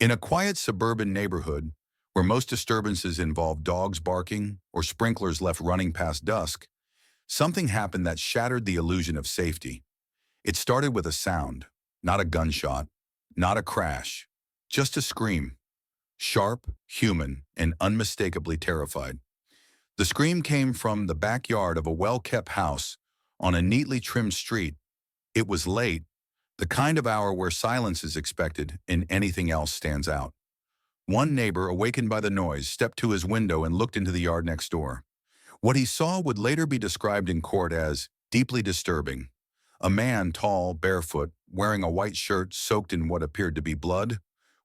In a quiet suburban neighborhood, where most disturbances involve dogs barking or sprinklers left running past dusk, something happened that shattered the illusion of safety. It started with a sound, not a gunshot, not a crash, just a scream, sharp, human, and unmistakably terrified. The scream came from the backyard of a well-kept house on a neatly trimmed street. It was late, the kind of hour where silence is expected and anything else stands out. One neighbor, awakened by the noise, stepped to his window and looked into the yard next door. What he saw would later be described in court as deeply disturbing. A man, tall, barefoot, wearing a white shirt soaked in what appeared to be blood,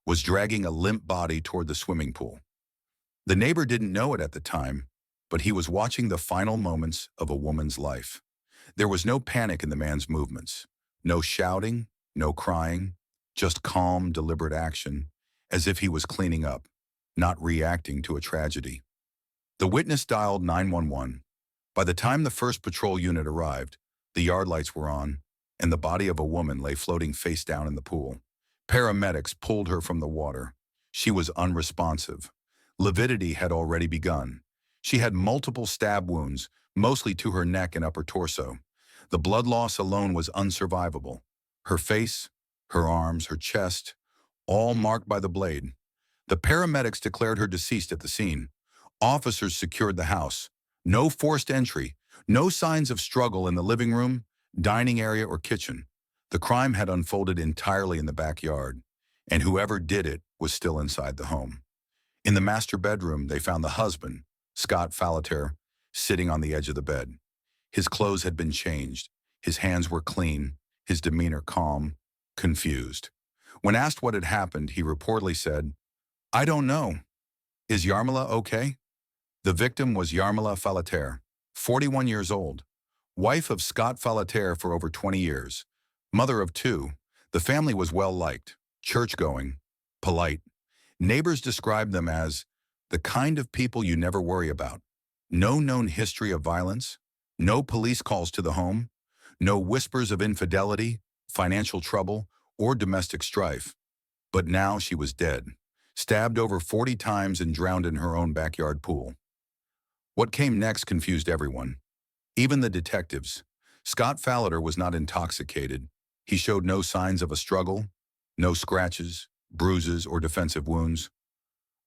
was dragging a limp body toward the swimming pool. The neighbor didn't know it at the time, but he was watching the final moments of a woman's life. There was no panic in the man's movements, no shouting, no crying, just calm, deliberate action, as if he was cleaning up, not reacting to a tragedy. The witness dialed 911. By the time the first patrol unit arrived, the yard lights were on, and the body of a woman lay floating face down in the pool. Paramedics pulled her from the water. She was unresponsive. Lividity had already begun. She had multiple stab wounds, mostly to her neck and upper torso. The blood loss alone was unsurvivable. Her face, her arms, her chest, all marked by the blade. The paramedics declared her deceased at the scene. Officers secured the house. No forced entry, no signs of struggle in the living room, dining area, or kitchen. The crime had unfolded entirely in the backyard, and whoever did it was still inside the home. In the master bedroom, they found the husband, Scott Falatair, sitting on the edge of the bed. His clothes had been changed. His hands were clean, his demeanor calm, confused. When asked what had happened, he reportedly said, "I don't know. Is Yarmila okay?" The victim was Yarmila Falatair, 41 years old, wife of Scott Falatair for over 20 years, mother of two. The family was well-liked, church-going, polite. Neighbors described them as the kind of people you never worry about. No known history of violence, no police calls to the home, no whispers of infidelity, financial trouble, or domestic strife. But now she was dead, stabbed over 40 times and drowned in her own backyard pool. What came next confused everyone, even the detectives. Scott Falatair was not intoxicated. He showed no signs of a struggle, no scratches, bruises, or defensive wounds.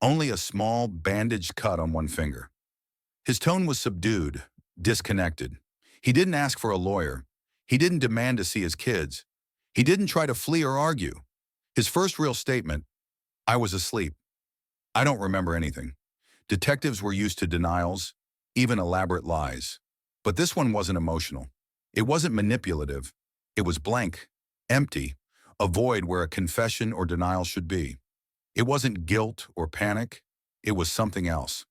Only a small, bandaged cut on one finger. His tone was subdued, disconnected. He didn't ask for a lawyer. He didn't demand to see his kids. He didn't try to flee or argue. His first real statement, "I was asleep. I don't remember anything." Detectives were used to denials, even elaborate lies. But this one wasn't emotional. It wasn't manipulative. It was blank, empty, a void where a confession or denial should be. It wasn't guilt or panic. It was something else.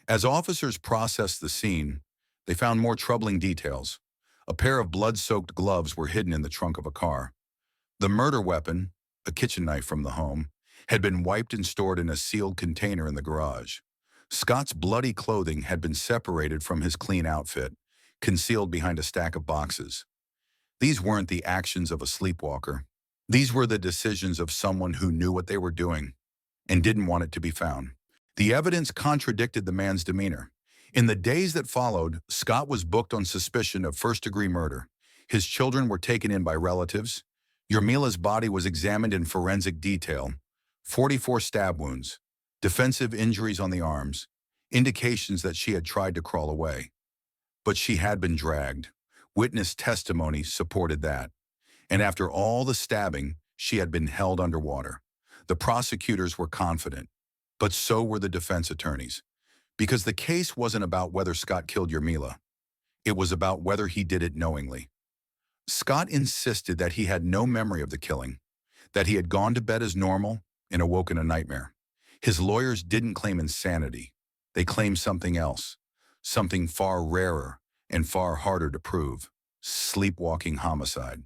As officers processed the scene, they found more troubling details. A pair of blood-soaked gloves were hidden in the trunk of a car. The murder weapon, a kitchen knife from the home, had been wiped and stored in a sealed container in the garage. Scott's bloody clothing had been separated from his clean outfit, concealed behind a stack of boxes. These weren't the actions of a sleepwalker. These were the decisions of someone who knew what they were doing and didn't want it to be found. The evidence contradicted the man's demeanor. In the days that followed, Scott was booked on suspicion of first-degree murder. His children were taken in by relatives. Yarmila's body was examined in forensic detail. 44 stab wounds, defensive injuries on the arms, indications that she had tried to crawl away. But she had been dragged. Witness testimony supported that. And after all the stabbing, she had been held underwater. The prosecutors were confident, but so were the defense attorneys. Because the case wasn't about whether Scott killed Yarmila. It was about whether he did it knowingly. Scott insisted that he had no memory of the killing, that he had gone to bed as normal and awoke in a nightmare. His lawyers didn't claim insanity. They claimed something else, something far rarer and far harder to prove: sleepwalking homicide.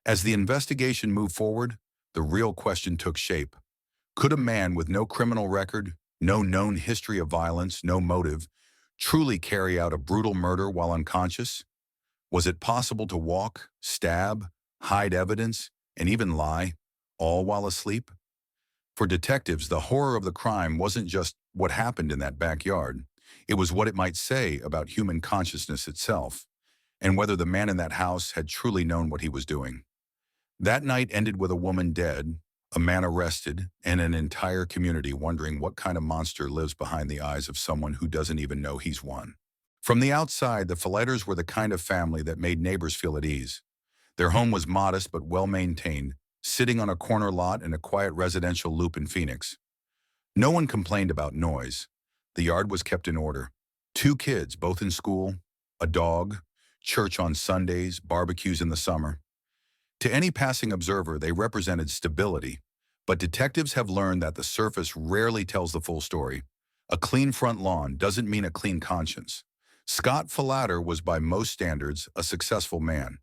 As the investigation moved forward, the real question took shape. Could a man with no criminal record, no known history of violence, no motive, truly carry out a brutal murder while unconscious? Was it possible to walk, stab, hide evidence, and even lie, all while asleep? For detectives, the horror of the crime wasn't just what happened in that backyard. It was what it might say about human consciousness itself, and whether the man in that house had truly known what he was doing. That night ended with a woman dead, a man arrested, and an entire community wondering what kind of monster lives behind the eyes of someone who doesn't even know he's one. From the outside, the Fillaters were the kind of family that made neighbors feel at ease. Their home was modest but well-maintained, sitting on a corner lot in a quiet residential loop in Phoenix. No one complained about noise. The yard was kept in order. Two kids, both in school, a dog, church on Sundays, barbecues in the summer. To any passing observer, they represented stability. But detectives have learned that the surface rarely tells the full story. A clean front lawn doesn't mean a clean conscience. Scott Fillater was by most standards a successful man.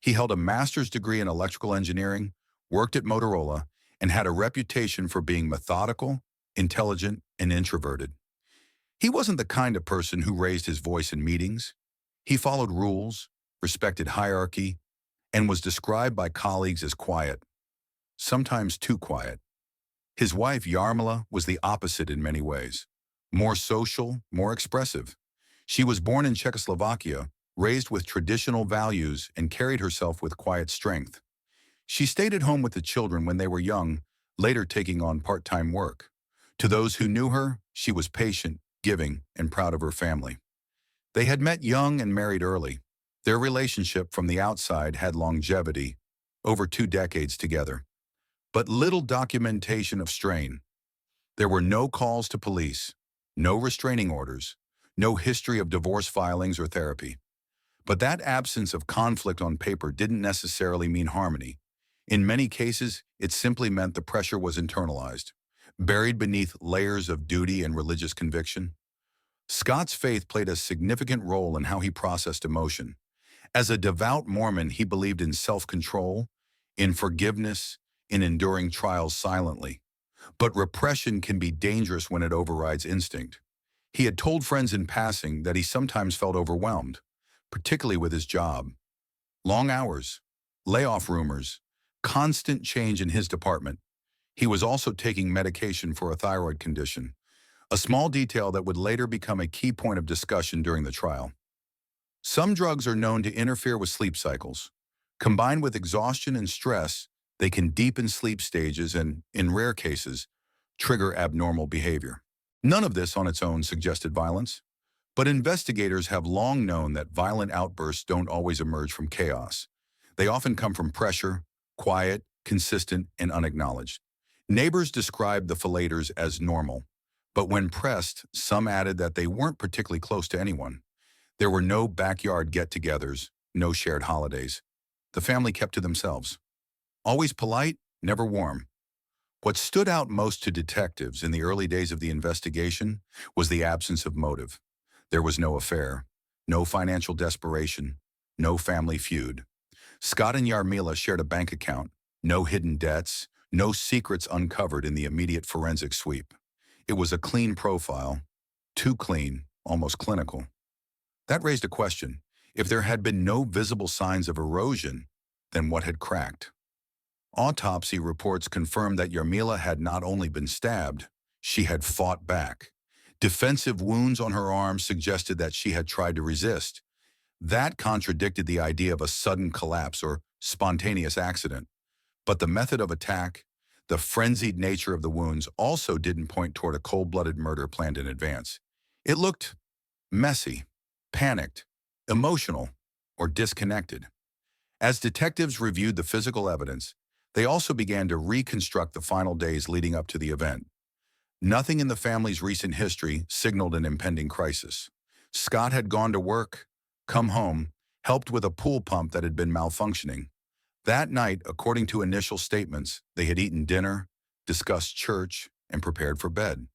He held a master's degree in electrical engineering, worked at Motorola, and had a reputation for being methodical, intelligent, and introverted. He wasn't the kind of person who raised his voice in meetings. He followed rules, respected hierarchy, and was described by colleagues as quiet, sometimes too quiet. His wife, Yarmila, was the opposite in many ways. More social, more expressive. She was born in Czechoslovakia, raised with traditional values, and carried herself with quiet strength. She stayed at home with the children when they were young, later taking on part-time work. To those who knew her, she was patient, giving, and proud of her family. They had met young and married early. Their relationship from the outside had longevity, over 2 decades together. But little documentation of strain. There were no calls to police, no restraining orders, no history of divorce filings or therapy. But that absence of conflict on paper didn't necessarily mean harmony. In many cases, it simply meant the pressure was internalized, buried beneath layers of duty and religious conviction. Scott's faith played a significant role in how he processed emotion. As a devout Mormon, he believed in self-control, in forgiveness, in enduring trials silently. But repression can be dangerous when it overrides instinct. He had told friends in passing that he sometimes felt overwhelmed, particularly with his job. Long hours, layoff rumors, constant change in his department. He was also taking medication for a thyroid condition, a small detail that would later become a key point of discussion during the trial. Some drugs are known to interfere with sleep cycles. Combined with exhaustion and stress, they can deepen sleep stages and, in rare cases, trigger abnormal behavior. None of this on its own suggested violence, but investigators have long known that violent outbursts don't always emerge from chaos. They often come from pressure, quiet, consistent, and unacknowledged. Neighbors described the Fillaters as normal, but when pressed, some added that they weren't particularly close to anyone. There were no backyard get-togethers, no shared holidays. The family kept to themselves. Always polite, never warm. What stood out most to detectives in the early days of the investigation was the absence of motive. There was no affair, no financial desperation, no family feud. Scott and Yarmila shared a bank account, no hidden debts, no secrets uncovered in the immediate forensic sweep. It was a clean profile, too clean, almost clinical. That raised a question. If there had been no visible signs of erosion, then what had cracked? Autopsy reports confirmed that Yarmila had not only been stabbed, she had fought back. Defensive wounds on her arms suggested that she had tried to resist. That contradicted the idea of a sudden collapse or spontaneous accident. But the method of attack, the frenzied nature of the wounds also didn't point toward a cold-blooded murder planned in advance. It looked messy, panicked, emotional, or disconnected. As detectives reviewed the physical evidence, they also began to reconstruct the final days leading up to the event. Nothing in the family's recent history signaled an impending crisis. Scott had gone to work, come home, helped with a pool pump that had been malfunctioning. That night, according to initial statements, they had eaten dinner, discussed church, and prepared for bed.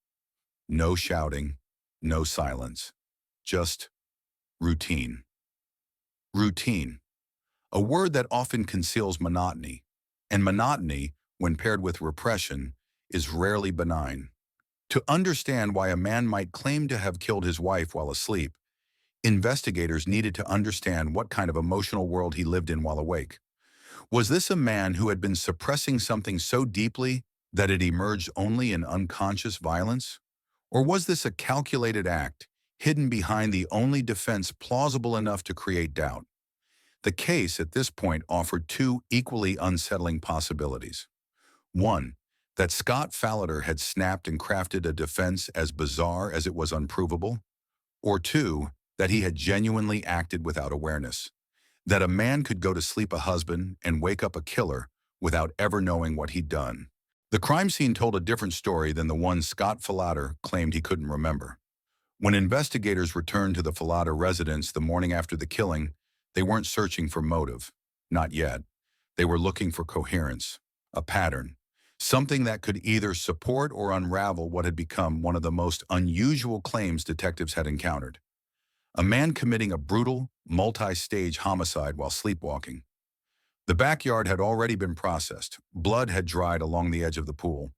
No shouting, no silence, just routine. Routine, a word that often conceals monotony, and monotony, when paired with repression, is rarely benign. To understand why a man might claim to have killed his wife while asleep, investigators needed to understand what kind of emotional world he lived in while awake. Was this a man who had been suppressing something so deeply That it emerged only in unconscious violence? Or was this a calculated act, hidden behind the only defense plausible enough to create doubt? The case at this point offered two equally unsettling possibilities. One, that Scott Fallader had snapped and crafted a defense as bizarre as it was unprovable. Or two, that he had genuinely acted without awareness. That a man could go to sleep a husband and wake up a killer without ever knowing what he'd done. The crime scene told a different story than the one Scott Fallader claimed he couldn't remember. When investigators returned to the Fallader residence the morning after the killing, they weren't searching for motive. Not yet. They were looking for coherence, a pattern, something that could either support or unravel what had become one of the most unusual claims detectives had encountered. A man committing a brutal, multi-stage homicide while sleepwalking. The backyard had already been processed. Blood had dried along the edge of the pool.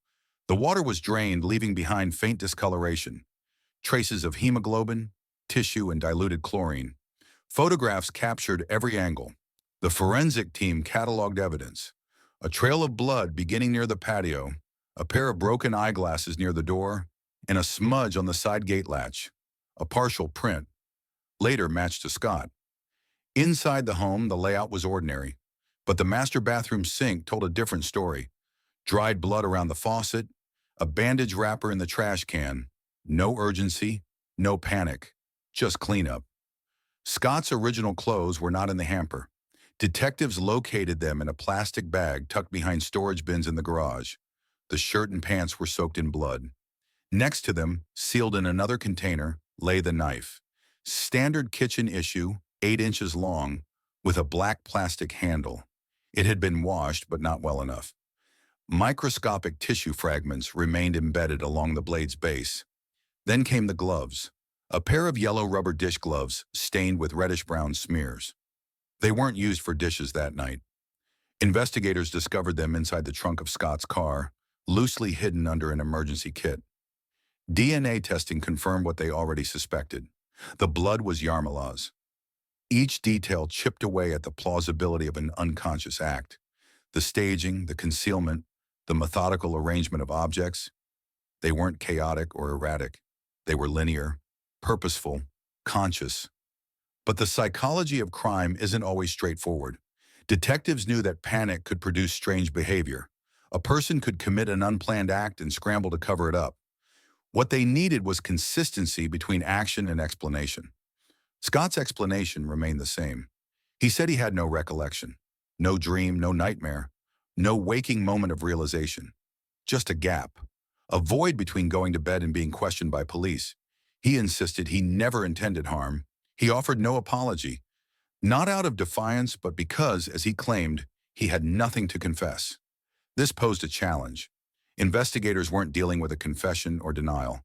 The water was drained, leaving behind faint discoloration, traces of hemoglobin, tissue, and diluted chlorine. Photographs captured every angle. The forensic team cataloged evidence. A trail of blood beginning near the patio, a pair of broken eyeglasses near the door, and a smudge on the side gate latch. A partial print, later matched to Scott. Inside the home, the layout was ordinary, but the master bathroom sink told a different story. Dried blood around the faucet, a bandage wrapper in the trash can. No urgency, no panic, just cleanup. Scott's original clothes were not in the hamper. Detectives located them in a plastic bag tucked behind storage bins in the garage. The shirt and pants were soaked in blood. Next to them, sealed in another container, lay the knife. Standard kitchen issue, 8 inches long, with a black plastic handle. It had been washed, but not well enough. Microscopic tissue fragments remained embedded along the blade's base. Then came the gloves, a pair of yellow rubber dish gloves stained with reddish-brown smears. They weren't used for dishes that night. Investigators discovered them inside the trunk of Scott's car, loosely hidden under an emergency kit. DNA testing confirmed what they already suspected. The blood was Yarmala's. Each detail chipped away at the plausibility of an unconscious act. The staging, the concealment, the methodical arrangement of objects. They weren't chaotic or erratic. They were linear, purposeful, conscious. But the psychology of crime isn't always straightforward. Detectives knew that panic could produce strange behavior. A person could commit an unplanned act and scramble to cover it up. What they needed was consistency between action and explanation. Scott's explanation remained the same. He said he had no recollection, no dream, no nightmare, no waking moment of realization. Just a gap, a void between going to bed and being questioned by police. He insisted he never intended harm. He offered no apology, not out of defiance, but because, as he claimed, he had nothing to confess. This posed a challenge. Investigators weren't dealing with a confession or denial.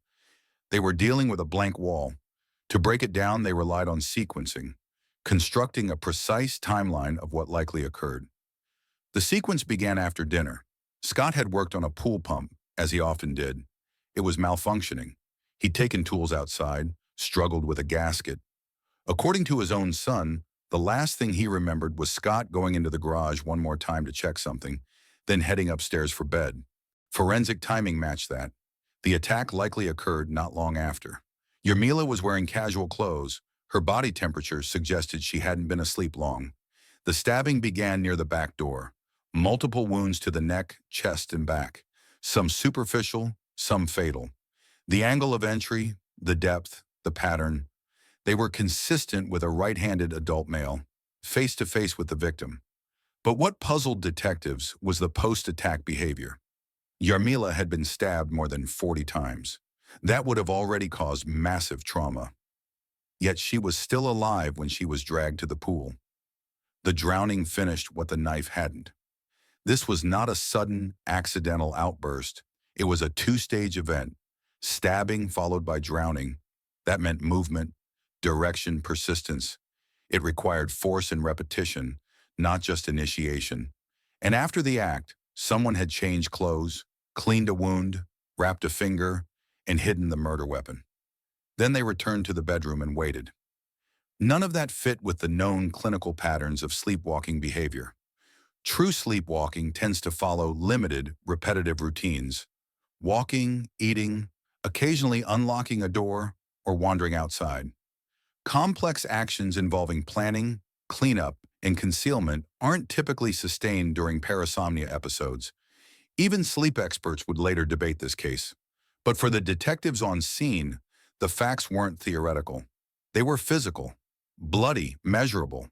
They were dealing with a blank wall. To break it down, they relied on sequencing, constructing a precise timeline of what likely occurred. The sequence began after dinner. Scott had worked on a pool pump, as he often did. It was malfunctioning. He'd taken tools outside, struggled with a gasket. According to his own son, the last thing he remembered was Scott going into the garage one more time to check something, then heading upstairs for bed. Forensic timing matched that. The attack likely occurred not long after. Yarmila was wearing casual clothes. Her body temperature suggested she hadn't been asleep long. The stabbing began near the back door. Multiple wounds to the neck, chest, and back. Some superficial, some fatal. The angle of entry, the depth, the pattern. They were consistent with a right-handed adult male, face-to-face with the victim. But what puzzled detectives was the post-attack behavior. Yarmila had been stabbed more than 40 times. That would have already caused massive trauma. Yet she was still alive when she was dragged to the pool. The drowning finished what the knife hadn't. This was not a sudden, accidental outburst. It was a two-stage event. Stabbing followed by drowning. That meant movement, direction, persistence. It required force and repetition, not just initiation. And after the act, someone had changed clothes, cleaned a wound, wrapped a finger, and hidden the murder weapon. Then they returned to the bedroom and waited. None of that fit with the known clinical patterns of sleepwalking behavior. True sleepwalking tends to follow limited, repetitive routines: walking, eating, occasionally unlocking a door, or wandering outside. Complex actions involving planning, cleanup, and concealment aren't typically sustained during parasomnia episodes. Even sleep experts would later debate this case. But for the detectives on scene, the facts weren't theoretical. They were physical, bloody, measurable.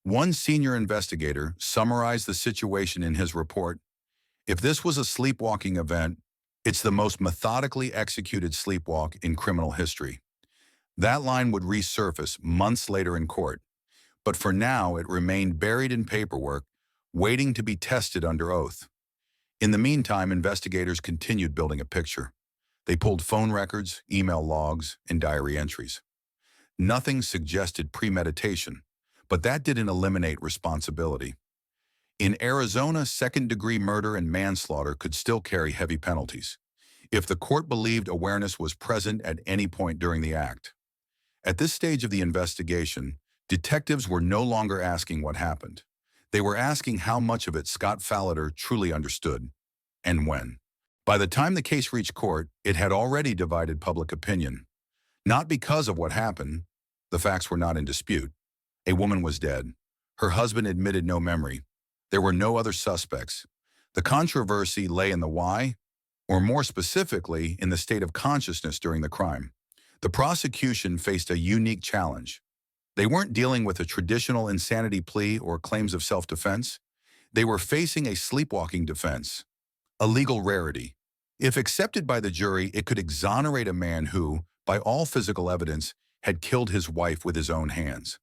One senior investigator summarized the situation in his report: "If this was a sleepwalking event, it's the most methodically executed sleepwalk in criminal history." That line would resurface months later in court, but for now it remained buried in paperwork, waiting to be tested under oath. In the meantime, investigators continued building a picture. They pulled phone records, email logs, and diary entries. Nothing suggested premeditation, but that didn't eliminate responsibility. In Arizona, second-degree murder and manslaughter could still carry heavy penalties if the court believed awareness was present at any point during the act. At this stage of the investigation, detectives were no longer asking what happened. They were asking how much of it Scott Fallader truly understood, and when. By the time the case reached court, it had already divided public opinion. Not because of what happened. The facts were not in dispute. A woman was dead. Her husband admitted no memory. There were no other suspects. The controversy lay in the why, or more specifically, in the state of consciousness during the crime. The prosecution faced a unique challenge. They weren't dealing with a traditional insanity plea or claims of self-defense. They were facing a sleepwalking defense, a legal rarity. If accepted by the jury, it could exonerate a man who, by all physical evidence, had killed his wife with his own hands.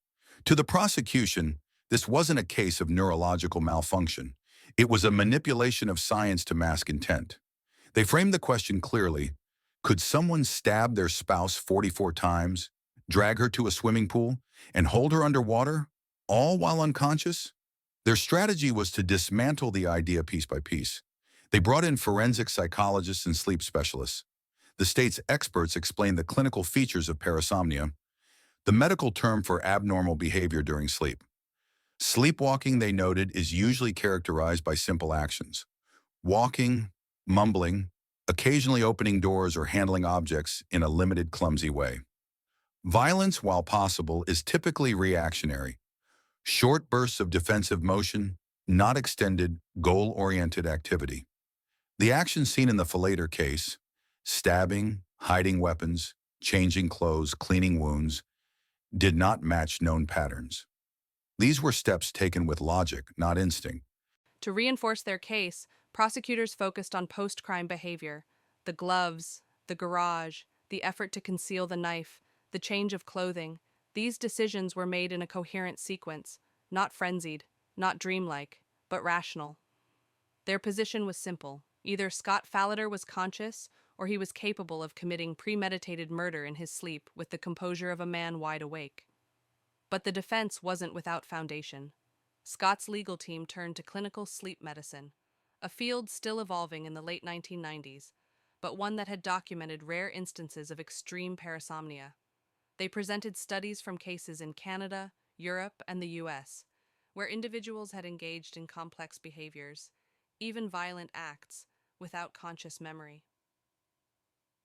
To the prosecution, this wasn't a case of neurological malfunction. It was a manipulation of science to mask intent. They framed the question clearly: could someone stab their spouse 44 times, drag her to a swimming pool, and hold her underwater, all while unconscious? Their strategy was to dismantle the idea piece by piece. They brought in forensic psychologists and sleep specialists. The state's experts explained the clinical features of parasomnia, the medical term for abnormal behavior during sleep. Sleepwalking, they noted, is usually characterized by simple actions: walking, mumbling, occasionally opening doors or handling objects in a limited, clumsy way. Violence, while possible, is typically reactionary. Short bursts of defensive motion, not extended, goal-oriented activity. The actions seen in the Fallader case, stabbing, hiding weapons, changing clothes, cleaning wounds, did not match known patterns. These were steps taken with logic, not instinct. To reinforce their case, prosecutors focused on post-crime behavior: the gloves, the garage, the effort to conceal the knife, the change of clothing. These decisions were made in a coherent sequence, not frenzied, not dreamlike, but rational. Their position was simple: either Scott Fallader was conscious, or he was capable of committing premeditated murder in his sleep with the composure of a man wide awake. But the defense wasn't without foundation. Scott's legal team turned to clinical sleep medicine, a field still evolving in the late 1990s, but one that had documented rare instances of extreme parasomnia. They presented studies from cases in Canada, Europe, and the US, where individuals had engaged in complex behaviors, even violent acts, without conscious memory.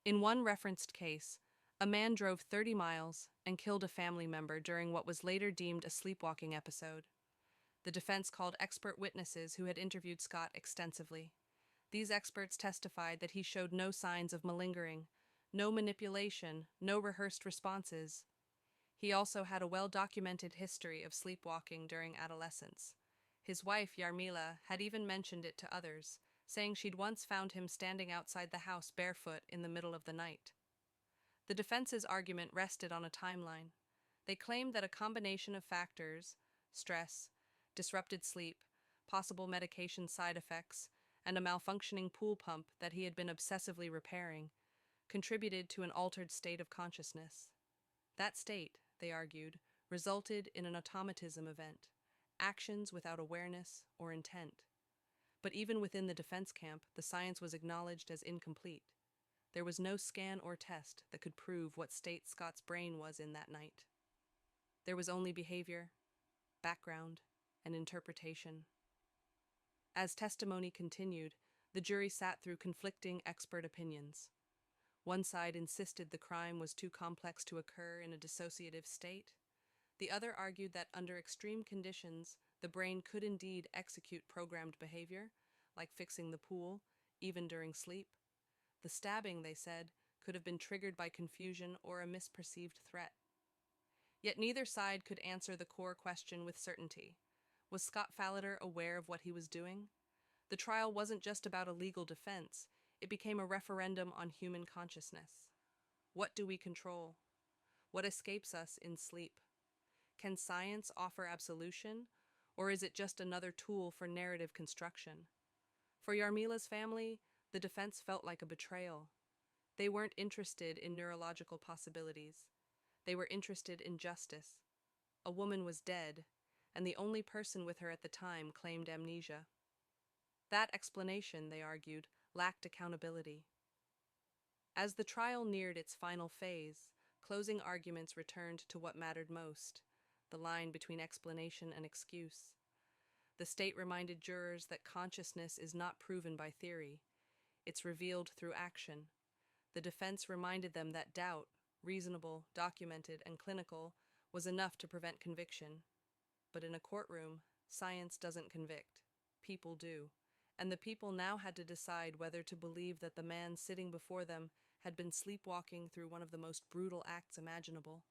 In one referenced case, a man drove 30 miles and killed a family member during what was later deemed a sleepwalking episode. The defense called expert witnesses who had interviewed Scott extensively. These experts testified that he showed no signs of malingering, no manipulation, no rehearsed responses. He also had a well-documented history of sleepwalking during adolescence. His wife, Yarmila, had even mentioned it to others, saying she'd once found him standing outside the house barefoot in the middle of the night. The defense's argument rested on a timeline. They claimed that a combination of factors, stress, disrupted sleep, possible medication side effects, and a malfunctioning pool pump that he had been obsessively repairing, contributed to an altered state of consciousness. That state, they argued, resulted in an automatism event, actions without awareness or intent. But even within the defense camp, the science was acknowledged as incomplete. There was no scan or test that could prove what state Scott's brain was in that night. There was only behavior, background, and interpretation. As testimony continued, the jury sat through conflicting expert opinions. One side insisted the crime was too complex to occur in a dissociative state. The other argued that under extreme conditions, the brain could indeed execute programmed behavior, like fixing the pool, even during sleep. The stabbing, they said, could have been triggered by confusion or a misperceived threat. Yet neither side could answer the core question with certainty. Was Scott Fallader aware of what he was doing? The trial wasn't just about a legal defense, it became a referendum on human consciousness. What do we control? What escapes us in sleep? Can science offer absolution, or is it just another tool for narrative construction? For Yarmila's family, the defense felt like a betrayal. They weren't interested in neurological possibilities. They were interested in justice. A woman was dead, and the only person with her at the time claimed amnesia. That explanation, they argued, lacked accountability. As the trial neared its final phase, closing arguments returned to what mattered most, the line between explanation and excuse. The state reminded jurors that consciousness is not proven by theory, it's revealed through action. The defense reminded them that doubt, reasonable, documented, and clinical, was enough to prevent conviction. But in a courtroom, science doesn't convict. People do. And the people now had to decide whether to believe that the man sitting before them had been sleepwalking through one of the most brutal acts imaginable,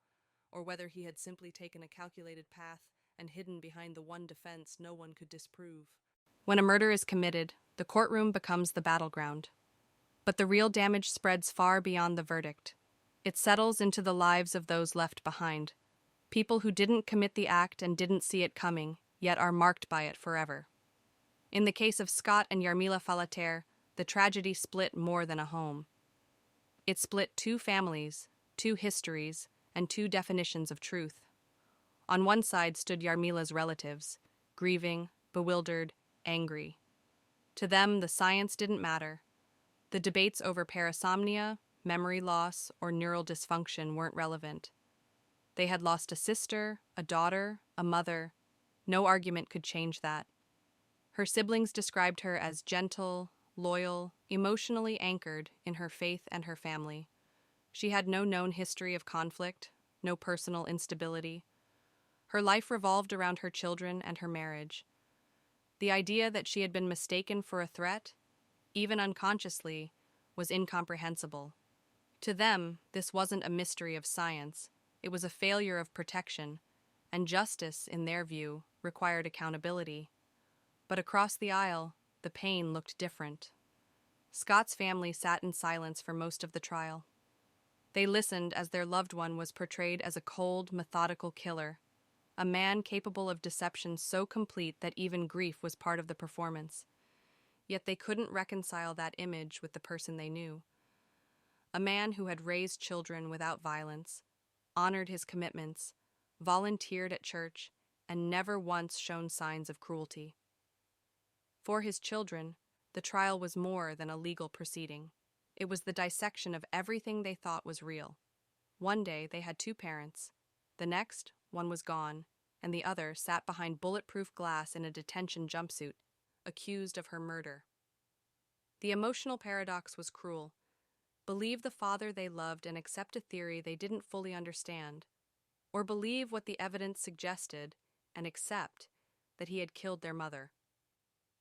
or whether he had simply taken a calculated path and hidden behind the one defense no one could disprove. When a murder is committed, the courtroom becomes the battleground. But the real damage spreads far beyond the verdict. It settles into the lives of those left behind. People who didn't commit the act and didn't see it coming, yet are marked by it forever. In the case of Scott and Yarmila Fallater, the tragedy split more than a home. It split two families, two histories, and two definitions of truth. On one side stood Yarmila's relatives, grieving, bewildered, angry. To them, the science didn't matter. The debates over parasomnia, memory loss, or neural dysfunction weren't relevant. They had lost a sister, a daughter, a mother. No argument could change that. Her siblings described her as gentle, loyal, emotionally anchored in her faith and her family. She had no known history of conflict, no personal instability. Her life revolved around her children and her marriage. The idea that she had been mistaken for a threat, even unconsciously, was incomprehensible. To them, this wasn't a mystery of science. It was a failure of protection, and justice, in their view, required accountability. But across the aisle, the pain looked different. Scott's family sat in silence for most of the trial. They listened as their loved one was portrayed as a cold, methodical killer, a man capable of deception so complete that even grief was part of the performance. Yet they couldn't reconcile that image with the person they knew. A man who had raised children without violence, honored his commitments, volunteered at church, and never once shown signs of cruelty. For his children, the trial was more than a legal proceeding. It was the dissection of everything they thought was real. One day they had two parents. The next, one was gone, and the other sat behind bulletproof glass in a detention jumpsuit, accused of her murder. The emotional paradox was cruel. Believe the father they loved and accept a theory they didn't fully understand, or believe what the evidence suggested and accept that he had killed their mother.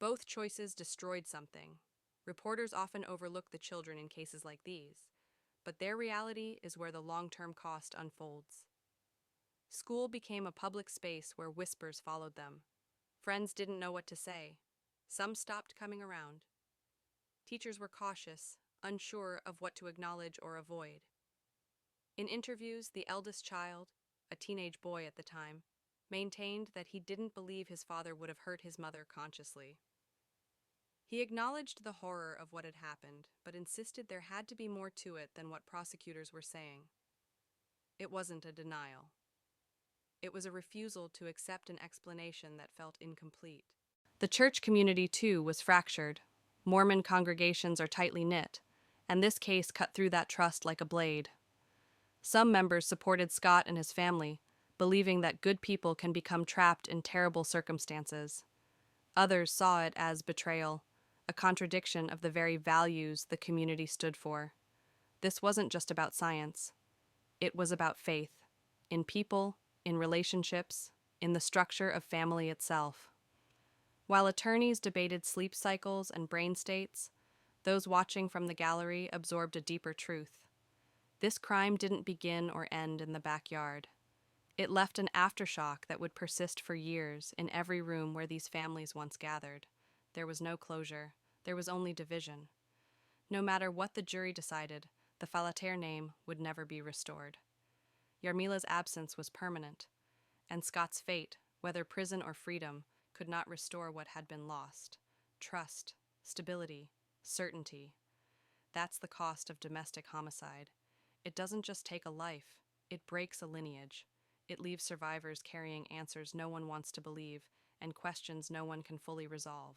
Both choices destroyed something. Reporters often overlook the children in cases like these, but their reality is where the long-term cost unfolds. School became a public space where whispers followed them. Friends didn't know what to say. Some stopped coming around. Teachers were cautious, unsure of what to acknowledge or avoid. In interviews, the eldest child, a teenage boy at the time, maintained that he didn't believe his father would have hurt his mother consciously. He acknowledged the horror of what had happened, but insisted there had to be more to it than what prosecutors were saying. It wasn't a denial. It was a refusal to accept an explanation that felt incomplete. The church community, too, was fractured. Mormon congregations are tightly knit, and this case cut through that trust like a blade. Some members supported Scott and his family, believing that good people can become trapped in terrible circumstances. Others saw it as betrayal, a contradiction of the very values the community stood for. This wasn't just about science, it was about faith in people, in relationships, in the structure of family itself. While attorneys debated sleep cycles and brain states, those watching from the gallery absorbed a deeper truth. This crime didn't begin or end in the backyard. It left an aftershock that would persist for years in every room where these families once gathered. There was no closure. There was only division. No matter what the jury decided, the Falater name would never be restored. Yarmila's absence was permanent, and Scott's fate, whether prison or freedom, could not restore what had been lost. Trust, stability, certainty. That's the cost of domestic homicide. It doesn't just take a life, it breaks a lineage. It leaves survivors carrying answers no one wants to believe and questions no one can fully resolve.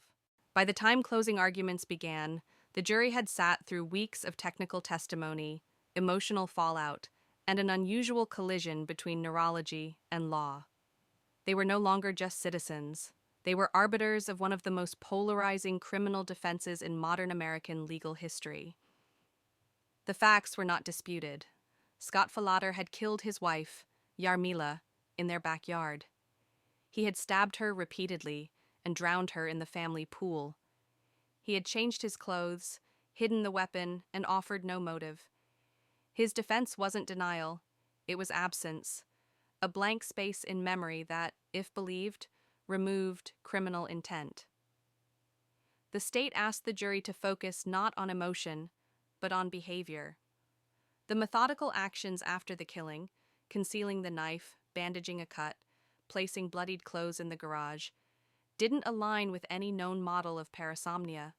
By the time closing arguments began, the jury had sat through weeks of technical testimony, emotional fallout, and an unusual collision between neurology and law. They were no longer just citizens. They were arbiters of one of the most polarizing criminal defenses in modern American legal history. The facts were not disputed. Scott Falater had killed his wife, Yarmila, in their backyard. He had stabbed her repeatedly and drowned her in the family pool. He had changed his clothes, hidden the weapon, and offered no motive. His defense wasn't denial, it was absence, a blank space in memory that, if believed, removed criminal intent. The state asked the jury to focus not on emotion, but on behavior. The methodical actions after the killing, concealing the knife, bandaging a cut, placing bloodied clothes in the garage, didn't align with any known model of parasomnia.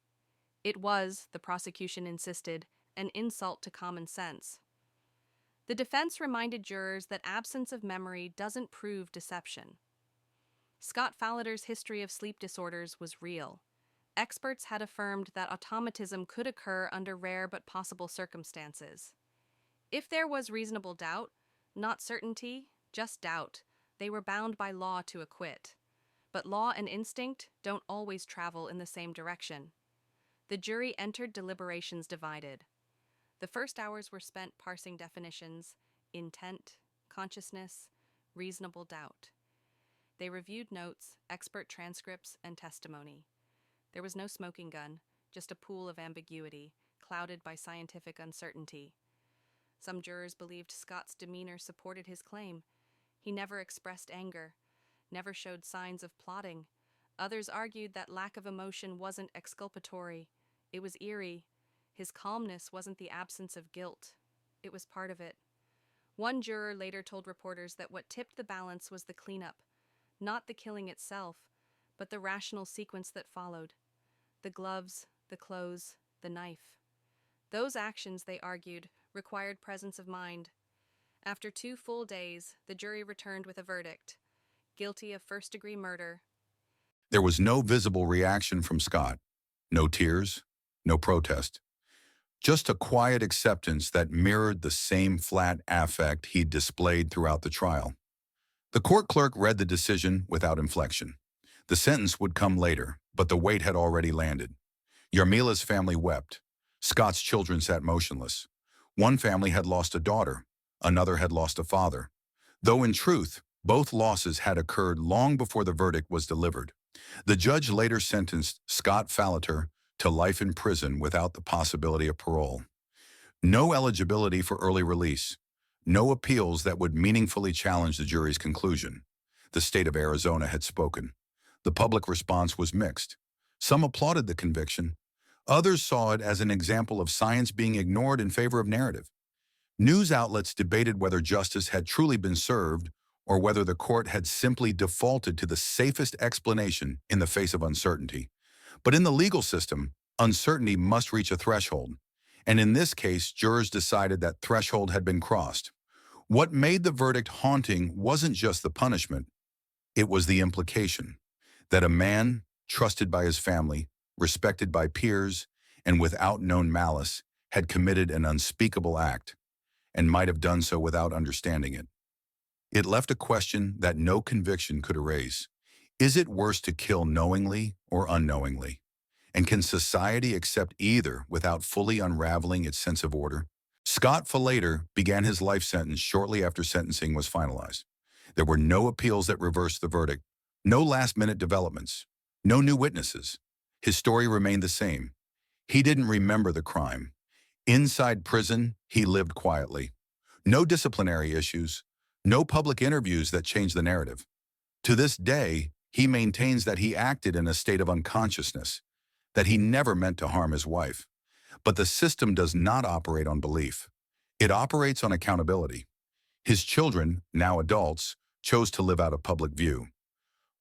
It was, the prosecution insisted, an insult to common sense. The defense reminded jurors that absence of memory doesn't prove deception. Scott Falater's history of sleep disorders was real. Experts had affirmed that automatism could occur under rare but possible circumstances. If there was reasonable doubt, not certainty, just doubt, they were bound by law to acquit. But law and instinct don't always travel in the same direction. The jury entered deliberations divided. The first hours were spent parsing definitions, intent, consciousness, reasonable doubt. They reviewed notes, expert transcripts, and testimony. There was no smoking gun, just a pool of ambiguity, clouded by scientific uncertainty. Some jurors believed Scott's demeanor supported his claim. He never expressed anger, never showed signs of plotting. Others argued that lack of emotion wasn't exculpatory. It was eerie. His calmness wasn't the absence of guilt. It was part of it. One juror later told reporters that what tipped the balance was the cleanup, not the killing itself, but the rational sequence that followed. The gloves, the clothes, the knife. Those actions, they argued, required presence of mind. After 2 full days, the jury returned with a verdict: guilty of first-degree murder. There was no visible reaction from Scott. No tears, no protest. Just a quiet acceptance that mirrored the same flat affect he'd displayed throughout the trial. The court clerk read the decision without inflection. The sentence would come later, but the weight had already landed. Yarmila's family wept. Scott's children sat motionless. One family had lost a daughter, another had lost a father. Though in truth, both losses had occurred long before the verdict was delivered. The judge later sentenced Scott Falater to life in prison without the possibility of parole. No eligibility for early release. No appeals that would meaningfully challenge the jury's conclusion. The state of Arizona had spoken. The public response was mixed. Some applauded the conviction. Others saw it as an example of science being ignored in favor of narrative. News outlets debated whether justice had truly been served or whether the court had simply defaulted to the safest explanation in the face of uncertainty. But in the legal system, uncertainty must reach a threshold. And in this case, jurors decided that threshold had been crossed. What made the verdict haunting wasn't just the punishment. It was the implication that a man, trusted by his family, respected by peers, and without known malice, had committed an unspeakable act, and might have done so without understanding it. It left a question that no conviction could erase. Is it worse to kill knowingly or unknowingly? And can society accept either without fully unraveling its sense of order? Scott Falater began his life sentence shortly after sentencing was finalized. There were no appeals that reversed the verdict, no last-minute developments, no new witnesses. His story remained the same. He didn't remember the crime. Inside prison, he lived quietly. No disciplinary issues, no public interviews that changed the narrative. To this day, he maintains that he acted in a state of unconsciousness, that he never meant to harm his wife. But the system does not operate on belief. It operates on accountability. His children, now adults, chose to live out of public view.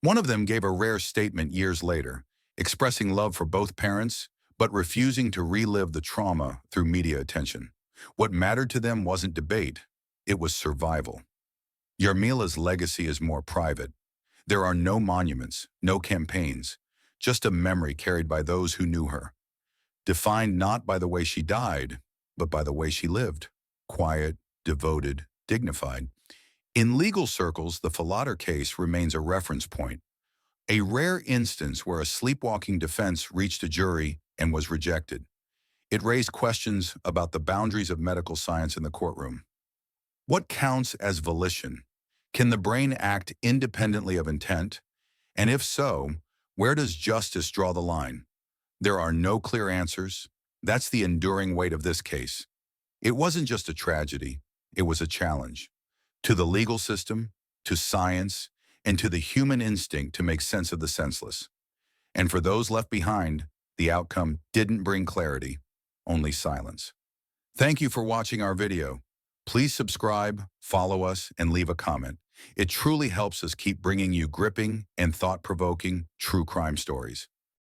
One of them gave a rare statement years later, expressing love for both parents, but refusing to relive the trauma through media attention. What mattered to them wasn't debate, it was survival. Yarmila's legacy is more private. There are no monuments, no campaigns, just a memory carried by those who knew her, defined not by the way she died, but by the way she lived, quiet, devoted, dignified. In legal circles, the Falater case remains a reference point, a rare instance where a sleepwalking defense reached a jury and was rejected. It raised questions about the boundaries of medical science in the courtroom. What counts as volition? Can the brain act independently of intent? And if so, where does justice draw the line? There are no clear answers. That's the enduring weight of this case. It wasn't just a tragedy, it was a challenge. To the legal system, to science, and to the human instinct to make sense of the senseless. And for those left behind, the outcome didn't bring clarity, only silence. Thank you for watching our video. Please subscribe, follow us, and leave a comment. It truly helps us keep bringing you gripping and thought-provoking true crime stories.